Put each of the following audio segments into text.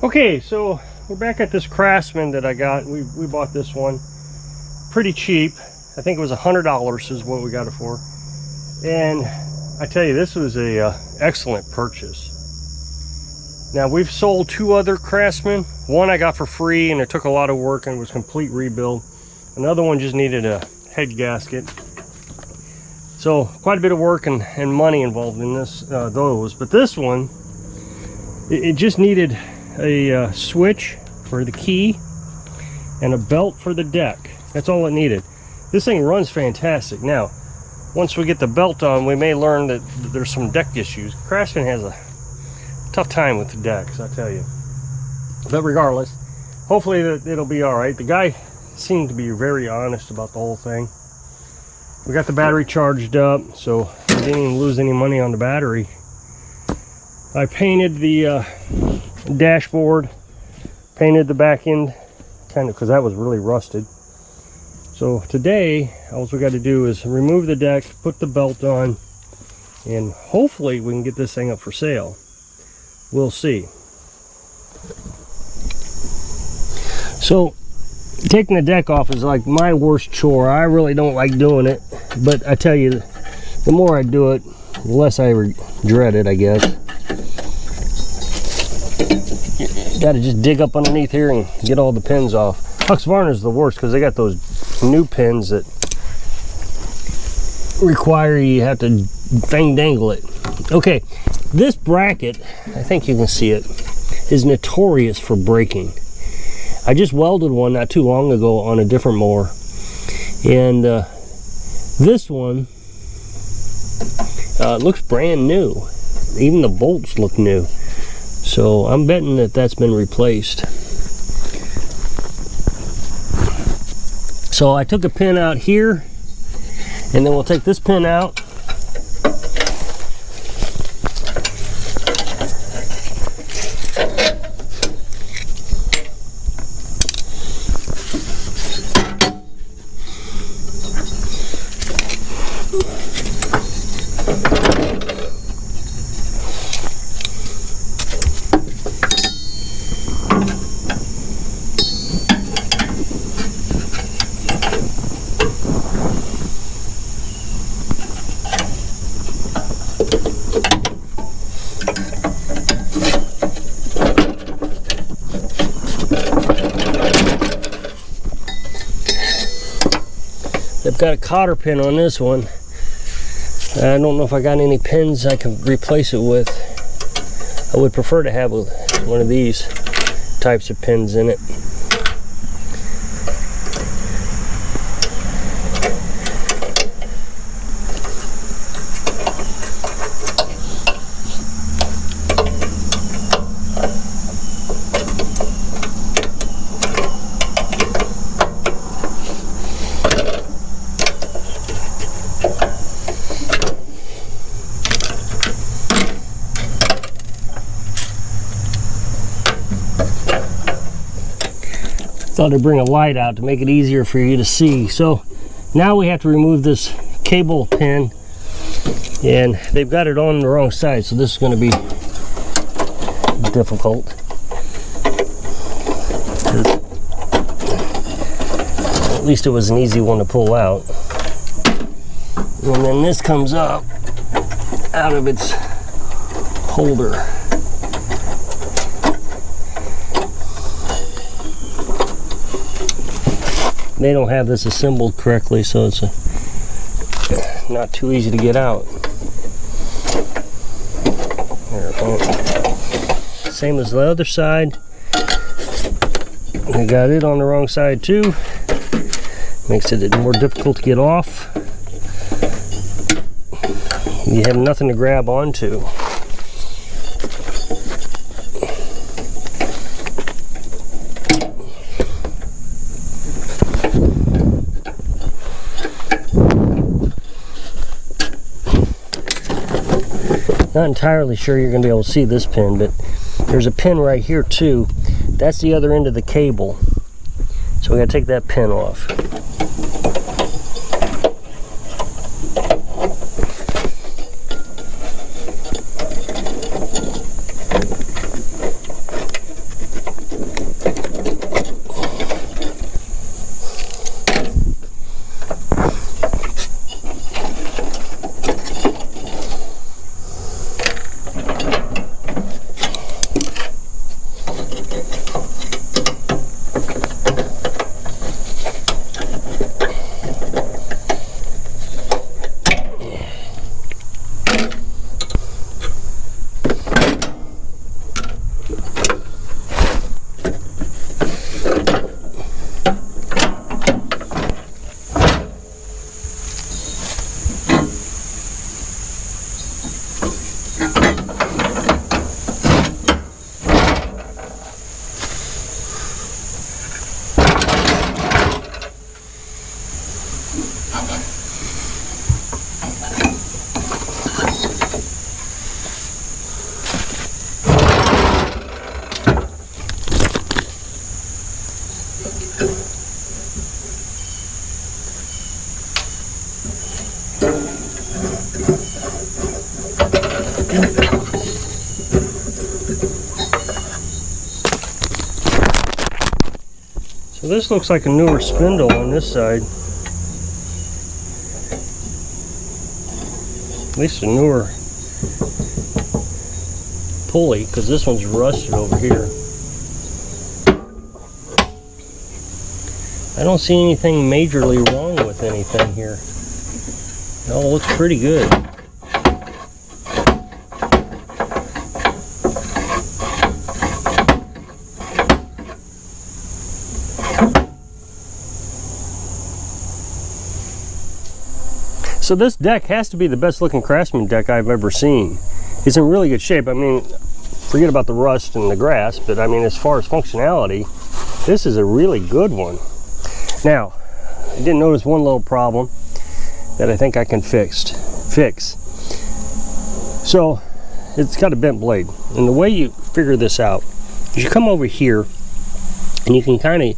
Okay, so we're back at this Craftsman that I got. We bought this one pretty cheap. I think it was $100 is what we got it for. And I tell you, this was a excellent purchase. Now, we've sold 2 other Craftsman. One I got for free and it took a lot of work and was complete rebuild. Another one just needed a head gasket. So quite a bit of work and money involved in this, those. But this one, it just needed a switch for the key and a belt for the deck. That's all it needed. This thing runs fantastic. Now, once we get the belt on, we may learn that there's some deck issues. Craftsman has a tough time with the decks, I tell you. But regardless, hopefully it'll be all right. The guy seemed to be very honest about the whole thing. We got the battery charged up, so we didn't even lose any money on the battery. I painted the dashboard, painted the back end, kind of, because that was really rusted. So today, all we got to do is remove the deck, put the belt on, and hopefully we can get this thing up for sale. We'll see. So taking the deck off is like my worst chore. I really don't like doing it, but I tell you, the more I do it, the less I dread it, I guess. Got to just dig up underneath here and get all the pins off. Husqvarna is the worst because they got those new pins that require you have to dangle it. Okay, this bracket, I think you can see it, is notorious for breaking. I just welded one not too long ago on a different mower, and this one looks brand new. Even the bolts look new. So I'm betting that that's been replaced. So I took a pin out here, and then we'll take this pin out. I've got a cotter pin on this one. I don't know if I got any pins I can replace it with. I would prefer to have one of these types of pins in it. Thought I'd bring a light out to make it easier for you to see. So now we have to remove this cable pin, and they've got it on the wrong side, so this is going to be difficult. At least it was an easy one to pull out. And then this comes up out of its holder. They don't have this assembled correctly, so it's not too easy to get out. There, same as the other side. I got it on the wrong side too. Makes it more difficult to get off. You have nothing to grab onto. Not entirely sure you're going to be able to see this pin, but there's a pin right here too. That's the other end of the cable. So we got to take that pin off. So this looks like a newer spindle on this side. At least a newer pulley, because this one's rusted over here. I don't see anything majorly wrong with anything here. It all looks pretty good. So this deck has to be the best looking Craftsman deck I've ever seen. It's in really good shape. I mean, forget about the rust and the grass, but I mean, as far as functionality, this is a really good one. Now, I did notice one little problem that I think I can fix. So, it's got a bent blade. And the way you figure this out is you come over here and you can kind of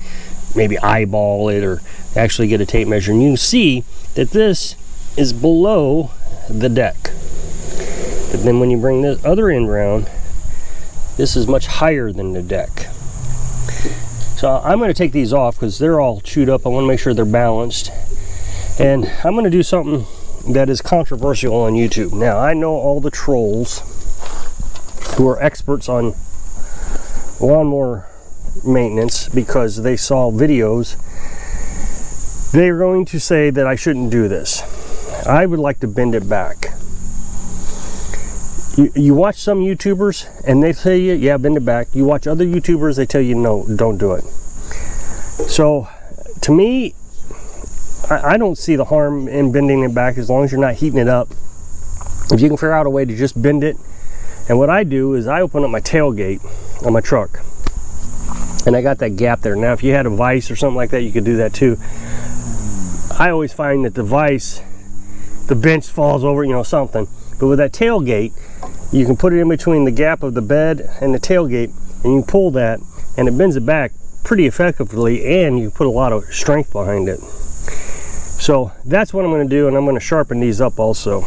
maybe eyeball it or actually get a tape measure, and you can see that this is below the deck. But then when you bring this other end around, this is much higher than the deck. So I'm going to take these off because they're all chewed up. I want to make sure they're balanced. And I'm going to do something that is controversial on YouTube. Now, I know all the trolls who are experts on lawnmower maintenance because they saw videos. They're going to say that I shouldn't do this. I would like to bend it back. You watch some YouTubers and they tell you, yeah, bend it back. You watch other YouTubers, they tell you, no, don't do it. So, to me, I don't see the harm in bending it back as long as you're not heating it up. If you can figure out a way to just bend it. And what I do is I open up my tailgate on my truck. And I got that gap there. Now, if you had a vise or something like that, you could do that too. I always find that the vise, the bench falls over, you know, something. But with that tailgate, you can put it in between the gap of the bed and the tailgate, and you can pull that, and it bends it back pretty effectively, and you put a lot of strength behind it. So that's what I'm going to do, and I'm going to sharpen these up also.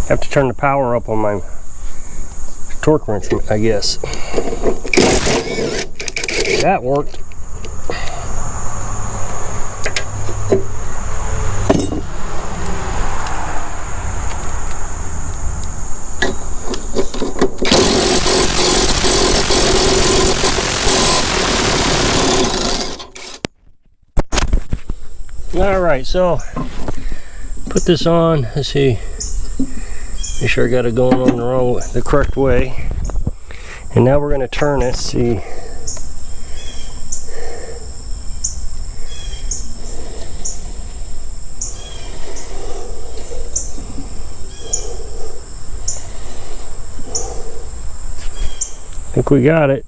Have to turn the power up on my torque wrench, I guess. That worked. All right, so put this on. Let's see. Make sure I got it going on the correct way. And now we're going to turn it. See. I think we got it.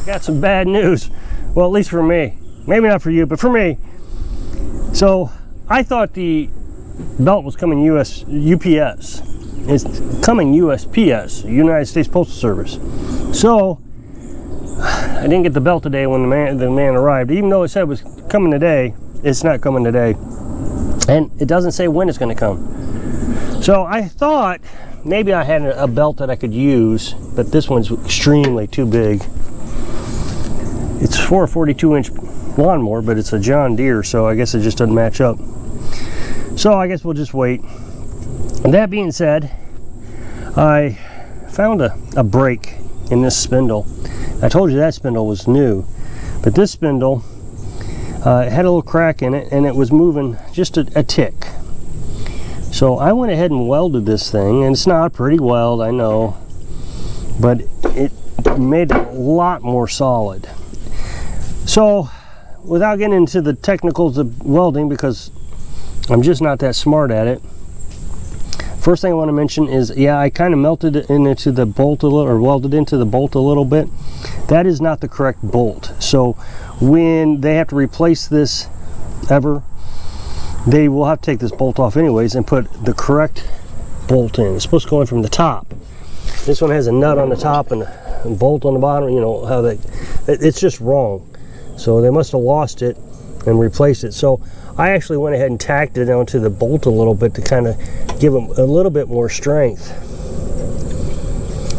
Got some bad news. Well, at least for me. Maybe not for you, but for me. So I thought the belt was coming UPS. It's coming USPS, United States Postal Service. So I didn't get the belt today when the man arrived. Even though it said it was coming today, it's not coming today. And it doesn't say when it's going to come. So I thought maybe I had a belt that I could use, but this one's extremely too big. It's for a 42-inch lawnmower, but it's a John Deere, so I guess it just doesn't match up. So I guess we'll just wait. That being said, I found a break in this spindle. I told you that spindle was new, but this spindle it had a little crack in it, and it was moving just a tick. So I went ahead and welded this thing, and it's not a pretty weld, I know, but it made it a lot more solid. So without getting into the technicals of welding, because I'm just not that smart at it, first thing I want to mention is, yeah, I kind of melted it into the bolt a little, or welded into the bolt a little bit. That is not the correct bolt. So when they have to replace this ever, they will have to take this bolt off anyways and put the correct bolt in. It's supposed to go in from the top. This one has a nut on the top and a bolt on the bottom. You know how it's just wrong. So they must have lost it and replaced it. So I actually went ahead and tacked it onto the bolt a little bit to kind of give them a little bit more strength.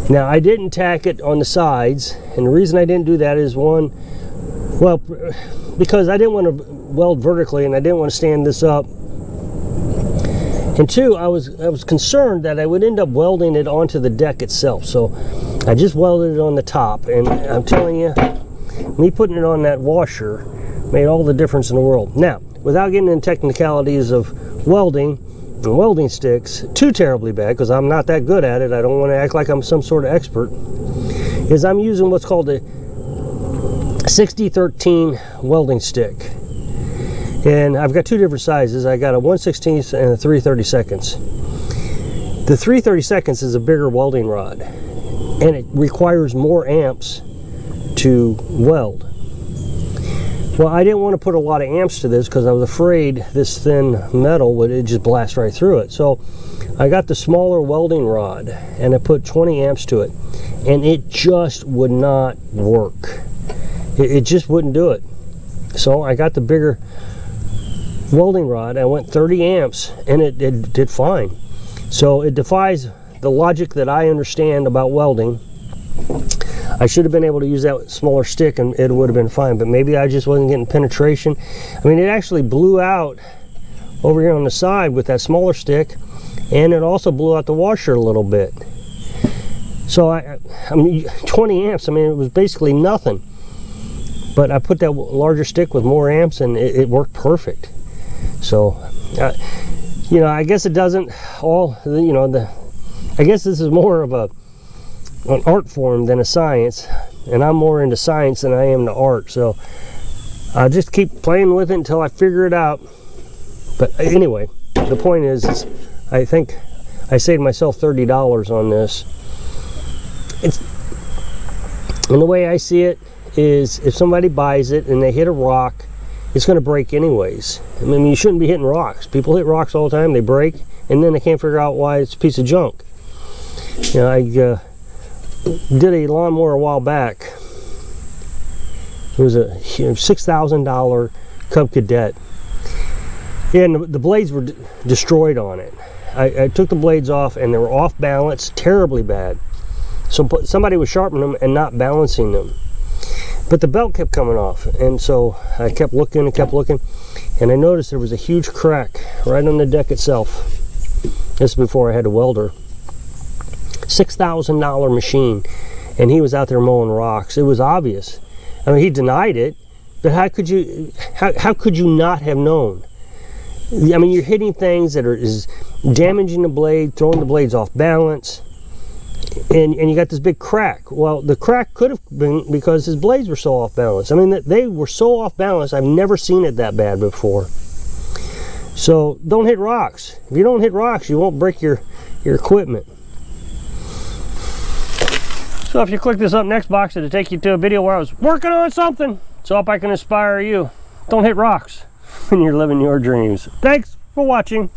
Now I didn't tack it on the sides, and the reason I didn't do that is, one, well, because I didn't want to weld vertically and I didn't want to stand this up, and two, I was concerned that I would end up welding it onto the deck itself. So I just welded it on the top, and I'm telling you, me putting it on that washer made all the difference in the world. Now, without getting into technicalities of welding and welding sticks too terribly bad, because I'm not that good at it, I don't want to act like I'm some sort of expert, is I'm using what's called a 60-13 welding stick. And I've got two different sizes. I got a 1/16 and a 3/32. The 3/32 is a bigger welding rod, and it requires more amps to weld. Well, I didn't want to put a lot of amps to this because I was afraid this thin metal would just blast right through it. So I got the smaller welding rod and I put 20 amps to it, and it just would not work. It just wouldn't do it. So I got the bigger welding rod. I went 30 amps and it did fine. So it defies the logic that I understand about welding. I should have been able to use that smaller stick and it would have been fine, but maybe I just wasn't getting penetration. I mean, it actually blew out over here on the side with that smaller stick, and it also blew out the washer a little bit. So I mean, 20 amps, I mean, it was basically nothing. But I put that larger stick with more amps and it worked perfect. So, you know, I guess it doesn't all, you know, I guess this is more of an art form than a science, and I'm more into science than I am to art. So I'll just keep playing with it until I figure it out. But anyway, the point is I think I saved myself $30 on this. And the way I see it is, if somebody buys it and they hit a rock, it's going to break anyways. I mean, you shouldn't be hitting rocks. People hit rocks all the time, they break, and then they can't figure out why it's a piece of junk. You know, I did a lawnmower a while back. It was a $6,000 Cub Cadet, and the blades were destroyed on it. I took the blades off and they were off balance terribly bad. So somebody was sharpening them and not balancing them. But the belt kept coming off, and so I kept looking and kept looking, and I noticed there was a huge crack right on the deck itself. This is before I had a welder. $6,000 machine, and he was out there mowing rocks. It was obvious. I mean, he denied it, but how could you not have known? I mean, you're hitting things that is damaging the blade, throwing the blades off balance, and you got this big crack. Well, the crack could have been because his blades were so off balance. I mean, they were so off balance, I've never seen it that bad before. So don't hit rocks. If you don't hit rocks, you won't break your equipment. So if you click this up next box, it'll take you to a video where I was working on something. So I hope I can inspire you. Don't hit rocks when you're living your dreams. Thanks for watching.